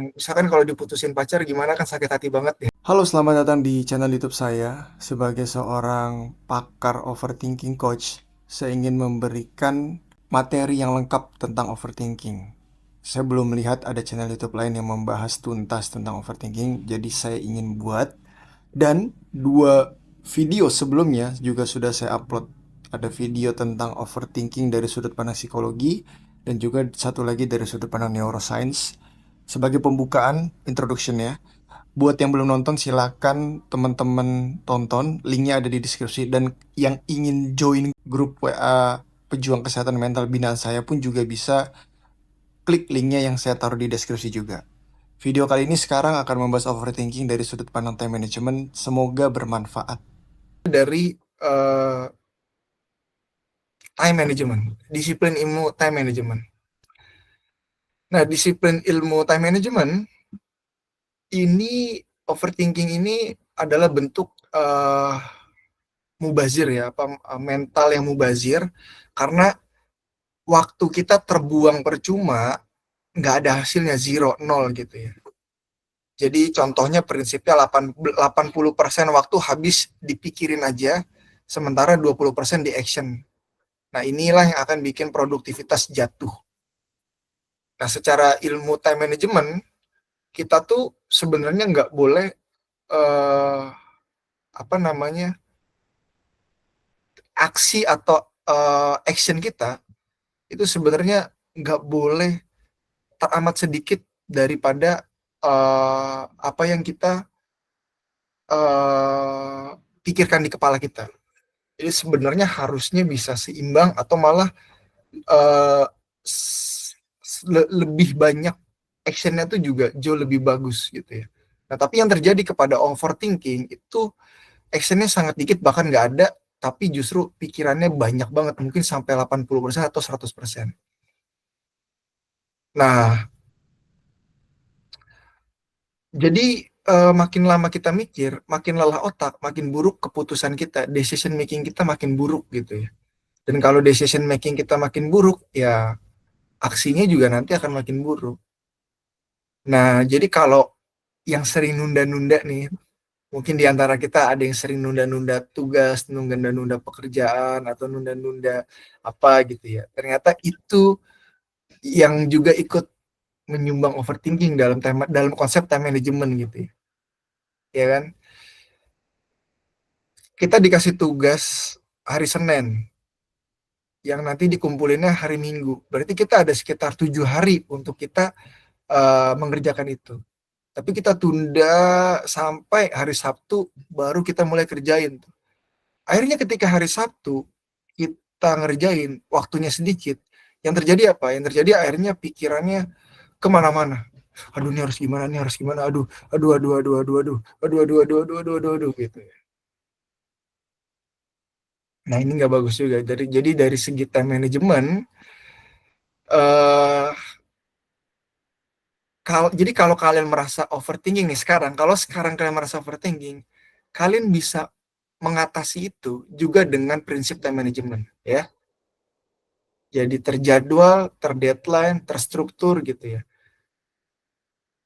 Misalkan kalau diputusin pacar gimana kan sakit hati banget ya. Halo, selamat datang di channel YouTube saya. Sebagai seorang pakar overthinking coach, saya ingin memberikan materi yang lengkap tentang overthinking. Saya belum melihat ada channel YouTube lain yang membahas tuntas tentang overthinking, jadi saya ingin buat. Dan dua video sebelumnya juga sudah saya upload. Ada video tentang overthinking dari sudut pandang psikologi, dan juga satu lagi dari sudut pandang neuroscience. Sebagai pembukaan, introduction ya. Buat yang belum nonton silakan teman-teman tonton, linknya ada di deskripsi. Dan yang ingin join grup WA pejuang kesehatan mental binaan saya pun juga bisa klik linknya yang saya taruh di deskripsi juga. Video kali ini sekarang akan membahas overthinking dari sudut pandang time management. Semoga bermanfaat. Dari time management, disiplin ilmu time management. Nah, disiplin ilmu time management ini, overthinking ini adalah bentuk mubazir ya, mental yang mubazir, karena waktu kita terbuang percuma, nggak ada hasilnya, zero, nol gitu ya. Jadi contohnya prinsipnya 80% waktu habis dipikirin aja, sementara 20% di action. Nah, inilah yang akan bikin produktivitas jatuh. Nah, secara ilmu time management, kita tuh sebenarnya nggak boleh eh, apa namanya, aksi atau action kita itu sebenarnya nggak boleh teramat sedikit daripada apa yang kita eh, pikirkan di kepala kita. Jadi sebenarnya harusnya bisa seimbang atau malah eh, lebih banyak actionnya tuh juga jauh lebih bagus gitu ya. Nah, tapi yang terjadi kepada overthinking itu actionnya sangat dikit, bahkan nggak ada, tapi justru pikirannya banyak banget, mungkin sampai 80% atau 100%. Nah, jadi makin lama kita mikir, makin lelah otak, makin buruk keputusan kita, decision making kita makin buruk gitu ya. Dan kalau decision making kita makin buruk, ya aksinya juga nanti akan makin buruk. Nah, jadi kalau yang sering nunda-nunda nih, mungkin di antara kita ada yang sering nunda-nunda tugas, nunda-nunda pekerjaan, atau nunda-nunda apa gitu ya. Ternyata itu yang juga ikut menyumbang overthinking dalam konsep time management gitu ya. Ya kan? Kita dikasih tugas hari Senin, yang nanti dikumpulinnya hari Minggu. Berarti kita ada sekitar 7 hari untuk kita mengerjakan itu. Tapi kita tunda sampai hari Sabtu, baru kita mulai kerjain. Akhirnya ketika hari Sabtu kita ngerjain, waktunya sedikit. Yang terjadi apa? Yang terjadi akhirnya pikirannya kemana-mana. Aduh, ini harus gimana, ini harus gimana. Aduh, aduh, aduh, aduh, aduh, aduh, aduh, aduh, aduh, aduh, aduh, aduh, aduh, gitu ya. Nah, ini nggak bagus juga. Jadi dari segi time management, eh jadi kalau kalian merasa overthinking nih sekarang, kalau sekarang kalian merasa overthinking, kalian bisa mengatasi itu juga dengan prinsip time management, ya. Jadi terjadwal, terdeadline, terstruktur gitu ya.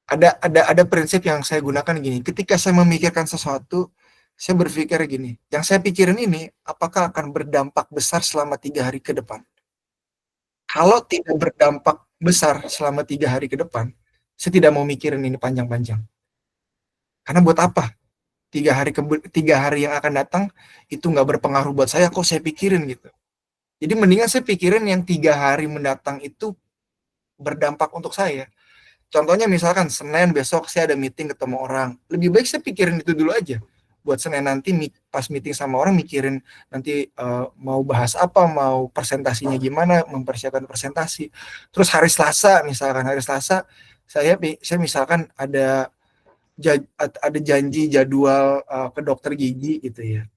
Ada prinsip yang saya gunakan gini. Ketika saya memikirkan sesuatu, saya berpikir gini. Yang saya pikirin ini, apakah akan berdampak besar selama 3 hari ke depan? Kalau tidak berdampak besar selama 3 hari ke depan, saya tidak mau mikirin ini panjang-panjang. Karena buat apa? 3 hari yang akan datang itu nggak berpengaruh buat saya, kok saya pikirin gitu. Jadi mendingan saya pikirin yang 3 hari mendatang itu berdampak untuk saya. Contohnya misalkan Senin besok saya ada meeting ketemu orang. Lebih baik saya pikirin itu dulu aja. Buat Senin nanti pas meeting sama orang mikirin nanti mau bahas apa, mau presentasinya gimana, mempersiapkan presentasi. Terus hari Selasa misalkan, hari Selasa saya misalkan ada janji jadwal ke dokter gigi gitu ya.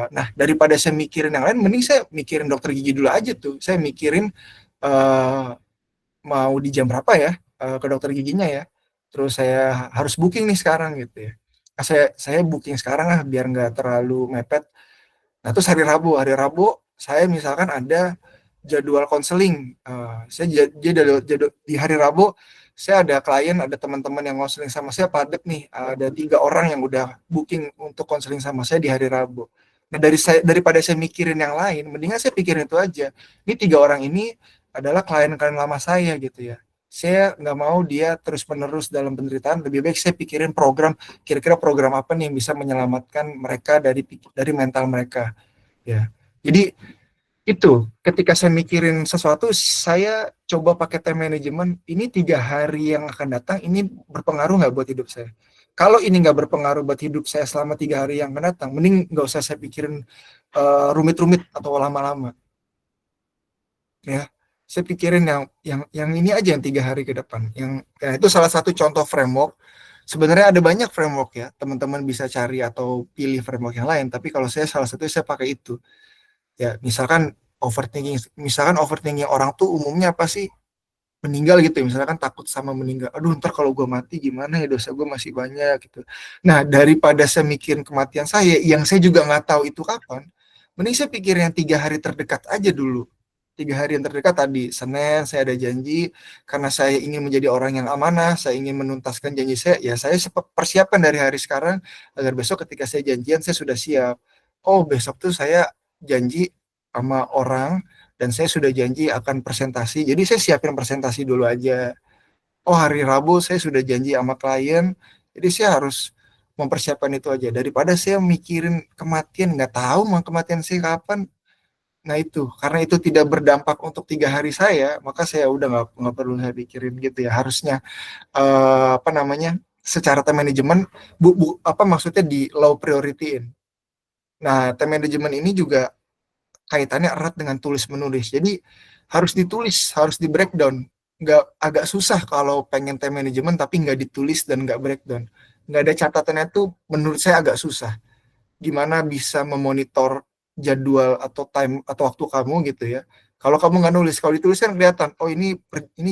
Nah, daripada saya mikirin yang lain, mending saya mikirin dokter gigi dulu aja tuh. Saya mikirin uh, mau di jam berapa ya ke dokter giginya ya. Terus saya harus booking nih sekarang gitu ya. Nah, saya booking sekarang lah biar nggak terlalu mepet. Nah, terus hari Rabu saya misalkan ada jadwal konseling. Saya jadi di hari Rabu Saya ada klien, ada teman-teman yang konseling sama saya padat nih, ada 3 orang yang udah booking untuk konseling sama saya di hari Rabu. Nah daripada saya mikirin yang lain, mendingan saya pikirin itu aja. Ini 3 orang ini adalah klien-klien lama saya gitu ya. Saya nggak mau dia terus-menerus dalam penderitaan. Lebih baik saya pikirin program, kira-kira program apa nih yang bisa menyelamatkan mereka dari mental mereka. Ya, jadi itu ketika saya mikirin sesuatu, saya coba pakai time management. Ini 3 hari yang akan datang, ini berpengaruh nggak buat hidup saya? Kalau ini nggak berpengaruh buat hidup saya selama 3 hari yang akan datang, mending nggak usah saya pikirin rumit-rumit atau lama-lama. Ya, saya pikirin yang ini aja yang 3 hari ke depan. Yang ya, itu salah satu contoh framework. Sebenarnya ada banyak framework ya, teman-teman bisa cari atau pilih framework yang lain. Tapi kalau saya salah satu saya pakai itu. Ya, misalkan overthinking orang tuh umumnya apa sih? Meninggal gitu ya, misalkan takut sama meninggal. Aduh, ntar kalau gue mati gimana ya, dosa gue masih banyak gitu. Nah, daripada saya mikirin kematian saya yang saya juga nggak tahu itu kapan, mending saya pikir yang 3 hari terdekat aja dulu. 3 hari yang terdekat tadi, Senin saya ada janji, karena saya ingin menjadi orang yang amanah, saya ingin menuntaskan janji saya, ya saya persiapkan dari hari sekarang agar besok ketika saya janjian saya sudah siap. Oh, besok tuh saya janji sama orang dan saya sudah janji akan presentasi. Jadi saya siapin presentasi dulu aja. Oh, hari Rabu saya sudah janji sama klien. Jadi saya harus mempersiapkan itu aja. Daripada saya mikirin kematian, nggak tahu mau kematian saya kapan. Nah itu, karena itu tidak berdampak untuk 3 hari saya, maka saya udah nggak perlu saya pikirin gitu ya. Harusnya apa namanya? Secara time management, apa maksudnya di low priority-in. Nah, time management ini juga kaitannya erat dengan tulis menulis. Jadi harus ditulis, harus di breakdown. Nggak agak susah kalau pengen time management tapi nggak ditulis dan nggak breakdown. Nggak ada catatannya tuh menurut saya agak susah. Gimana bisa memonitor jadwal atau time atau waktu kamu gitu ya. Kalau kamu nggak nulis, kalau ditulis kan kelihatan. Oh ini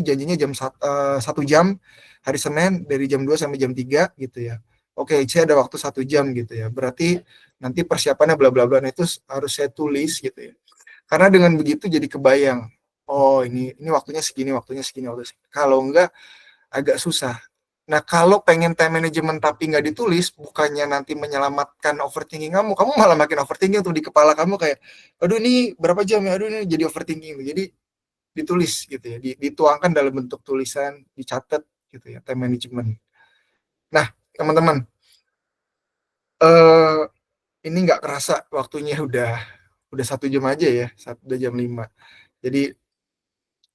janjinya jam 1 jam hari Senin dari jam 2 sampai jam 3 gitu ya. Oke, saya ada waktu 1 jam gitu ya. Berarti nanti persiapannya bla bla bla. Nah, itu harus saya tulis gitu ya. Karena dengan begitu jadi kebayang, oh ini waktunya segini, waktunya segini, waktunya segini. Kalau enggak agak susah. Nah, kalau pengen time management tapi nggak ditulis, bukannya nanti menyelamatkan overthinking kamu, kamu malah makin overthinking tuh di kepala kamu kayak, aduh ini berapa jam ya, aduh ini jadi overthinking. Jadi ditulis gitu ya, dituangkan dalam bentuk tulisan, dicatat gitu ya, time management. Nah, teman-teman, eh, ini nggak kerasa waktunya udah 1 jam aja ya, udah jam 5. Jadi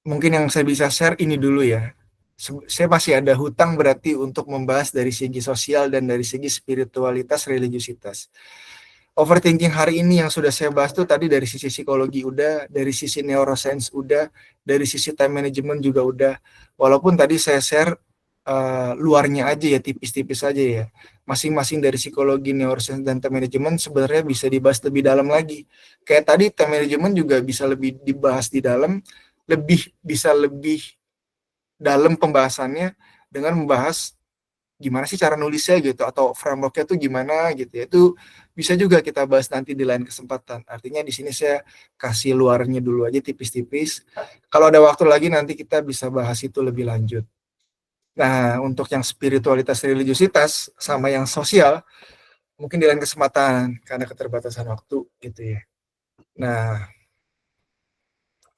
mungkin yang saya bisa share ini dulu ya. Saya masih ada hutang berarti untuk membahas dari segi sosial dan dari segi spiritualitas, religiusitas. Overthinking hari ini yang sudah saya bahas tuh tadi dari sisi psikologi udah, dari sisi neuroscience udah, dari sisi time management juga udah. Walaupun tadi saya share luarnya aja ya, tipis-tipis aja ya. Masing-masing dari psikologi, neuroscience, dan time management sebenarnya bisa dibahas lebih dalam lagi. Kayak tadi time management juga bisa lebih dibahas di dalam, bisa lebih dalam pembahasannya dengan membahas gimana sih cara nulisnya gitu atau frameworknya tuh gimana gitu ya. Itu bisa juga kita bahas nanti di lain kesempatan. Artinya di sini saya kasih luarnya dulu aja tipis-tipis. Kalau ada waktu lagi nanti kita bisa bahas itu lebih lanjut. Nah, untuk yang spiritualitas religiusitas sama yang sosial mungkin di lain kesempatan karena keterbatasan waktu gitu ya. Nah,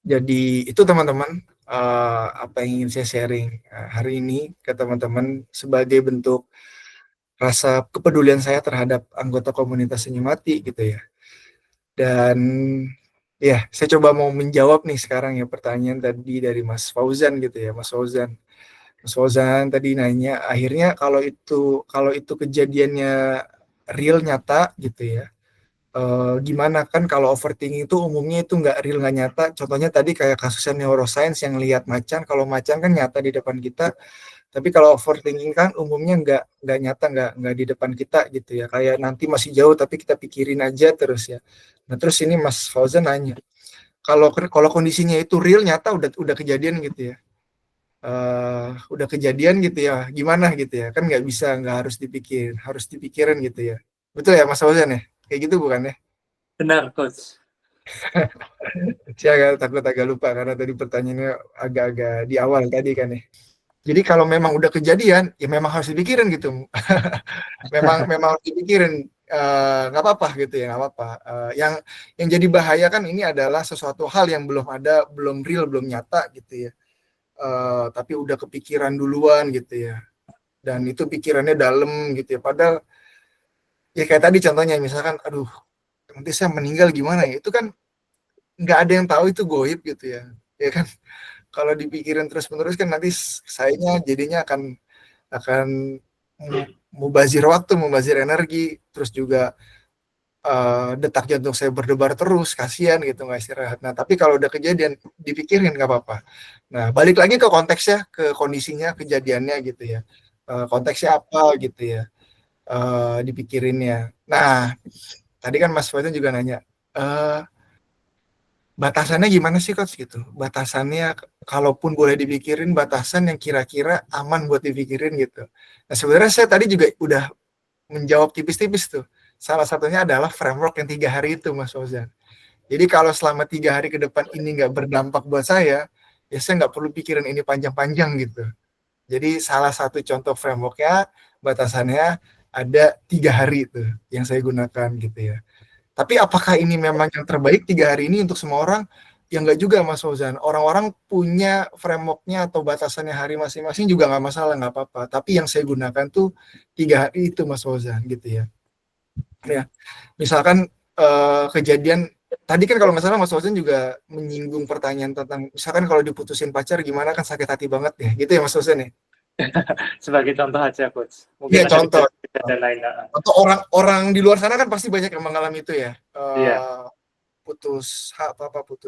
jadi itu teman-teman apa yang ingin saya sharing hari ini ke teman-teman sebagai bentuk rasa kepedulian saya terhadap anggota komunitas Senyum Mati gitu ya. Dan ya, saya coba mau menjawab nih sekarang ya pertanyaan tadi dari Mas Fauzan gitu ya, Mas Fauzan. Mas Fauzan tadi nanya, akhirnya kalau itu kejadiannya real nyata gitu ya. Gimana kan kalau overthinking itu umumnya itu nggak real, nggak nyata. Contohnya tadi kayak kasusnya neuroscience yang lihat macan, kalau macan kan nyata di depan kita, tapi kalau overthinking kan umumnya nggak nyata, nggak di depan kita gitu ya. Kayak nanti masih jauh tapi kita pikirin aja terus ya. Nah terus ini Mas Fauzan nanya, kalau kondisinya itu real nyata udah kejadian gitu ya. Udah kejadian gitu ya, gimana gitu ya? Kan nggak harus harus dipikirin gitu ya. Betul ya Mas Fauzan ya? Kayak gitu bukan ya? Benar, Coach. Saya takut agak lupa karena tadi pertanyaannya agak-agak di awal tadi kan ya. Jadi kalau memang udah kejadian, ya memang harus dipikirin gitu. Memang harus dipikirin, nggak apa-apa gitu ya, nggak apa-apa. Yang jadi bahaya kan ini adalah sesuatu hal yang belum ada, belum real, belum nyata gitu ya. Tapi udah kepikiran duluan gitu ya. Dan itu pikirannya dalam gitu ya. Padahal ya kayak tadi contohnya misalkan, aduh nanti saya meninggal gimana ya? Itu kan nggak ada yang tahu, itu goib gitu ya. Ya kan, kalau dipikirin terus-menerus kan nanti sayanya jadinya akan mubazir waktu, mubazir energi, terus juga detak jantung saya berdebar terus, kasihan gitu nggak istirahat. Nah tapi kalau udah kejadian dipikirin nggak apa-apa. Nah balik lagi ke konteksnya, ke kondisinya, kejadiannya gitu ya. Konteksnya apa gitu ya, dipikirinnya. Nah tadi kan Mas Faizan juga nanya, eh, batasannya gimana sih coach gitu? Batasannya kalaupun boleh dipikirin, batasan yang kira-kira aman buat dipikirin gitu. Nah sebenarnya saya tadi juga udah menjawab tipis-tipis tuh. Salah satunya adalah framework yang 3 hari itu Mas Fauzan. Jadi kalau selama 3 hari ke depan ini nggak berdampak buat saya, ya saya nggak perlu pikirin ini panjang-panjang gitu. Jadi salah satu contoh frameworknya, batasannya ada 3 hari itu yang saya gunakan gitu ya. Tapi apakah ini memang yang terbaik 3 hari ini untuk semua orang? Ya nggak juga Mas Fauzan. Orang-orang punya frameworknya atau batasannya hari masing-masing juga nggak masalah, nggak apa-apa. Tapi yang saya gunakan tuh 3 hari itu Mas Fauzan gitu ya. Ya, misalkan kejadian tadi kan kalau nggak salah Mas Fauzan juga menyinggung pertanyaan tentang misalkan kalau diputusin pacar gimana, kan sakit hati banget ya, gitu ya Mas Fauzan ya? Sebagai contoh aja, Coach. Iya Mungkin ada contoh. kejadian lain. Atau orang-orang di luar sana kan pasti banyak yang mengalami itu ya. Iya. Putus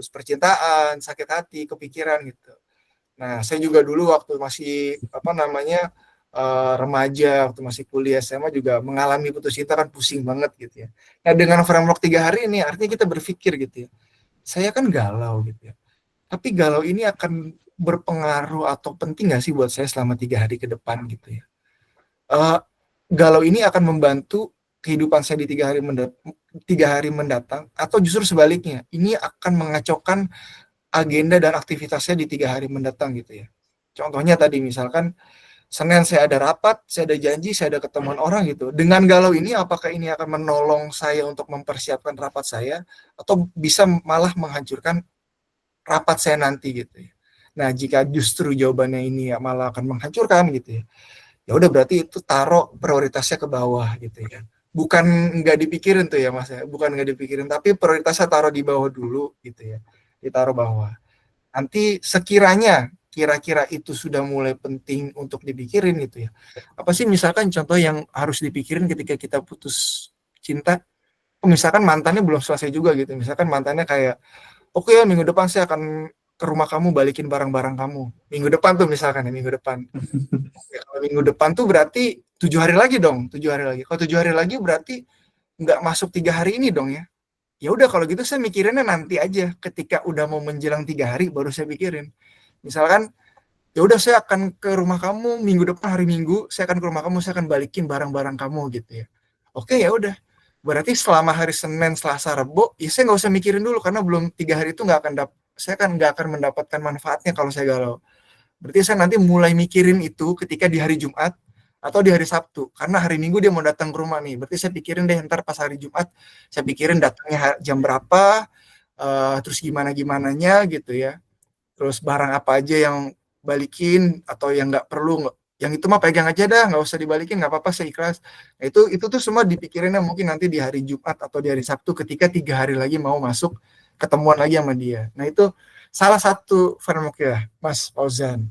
percintaan, sakit hati, kepikiran gitu. Nah, saya juga dulu waktu masih remaja, waktu masih kuliah SMA juga mengalami putus cinta, kan pusing banget gitu ya. Nah, dengan framework 3 hari ini artinya kita berpikir gitu ya. Saya kan galau gitu ya. Tapi galau ini akan berpengaruh atau penting nggak sih buat saya selama 3 hari ke depan gitu ya. Galau ini akan membantu kehidupan saya di 3 hari mendatang, atau justru sebaliknya, ini akan mengacaukan agenda dan aktivitasnya di 3 hari mendatang gitu ya. Contohnya tadi misalkan Senin saya ada rapat, saya ada janji, saya ada ketemuan orang gitu. Dengan galau ini, apakah ini akan menolong saya untuk mempersiapkan rapat saya, atau bisa malah menghancurkan rapat saya nanti gitu ya. Nah, jika justru jawabannya ini ya malah akan menghancurkan gitu ya, ya udah berarti itu taruh prioritasnya ke bawah gitu ya. Bukan nggak dipikirin tuh ya Mas ya, bukan nggak dipikirin, tapi prioritasnya taruh di bawah dulu gitu ya, ditaruh bawah. Nanti sekiranya kira-kira itu sudah mulai penting untuk dipikirin gitu ya. Apa sih misalkan contoh yang harus dipikirin ketika kita putus cinta? Misalkan mantannya belum selesai juga gitu. Misalkan mantannya kayak, oke ya minggu depan saya akan ke rumah kamu, balikin barang-barang kamu. Minggu depan tuh misalkan ya, minggu depan. Ya, kalau minggu depan tuh berarti 7 hari lagi dong, 7 hari lagi. Kalau 7 hari lagi berarti nggak masuk 3 hari ini dong ya. Ya udah kalau gitu saya mikirinnya nanti aja, ketika udah mau menjelang 3 hari baru saya pikirin. Misalkan ya udah saya akan ke rumah kamu minggu depan, hari Minggu saya akan ke rumah kamu, saya akan balikin barang-barang kamu gitu ya. Oke ya udah, berarti selama hari Senin, Selasa, Rabu ya saya nggak usah mikirin dulu, karena belum 3 hari itu saya kan nggak akan mendapatkan manfaatnya kalau saya galau. Berarti saya nanti mulai mikirin itu ketika di hari Jumat atau di hari Sabtu, karena hari Minggu dia mau datang ke rumah nih. Berarti saya pikirin deh ntar pas hari Jumat, saya pikirin datangnya jam berapa, terus gimana-gimananya gitu ya. Terus barang apa aja yang balikin atau yang nggak perlu, yang itu mah pegang aja dah, nggak usah dibalikin, nggak apa-apa, saya ikhlas. Nah, itu tuh semua dipikirinnya mungkin nanti di hari Jumat atau di hari Sabtu ketika 3 hari lagi mau masuk ketemuan lagi sama dia. Nah itu salah satu framework ya Mas Fauzan.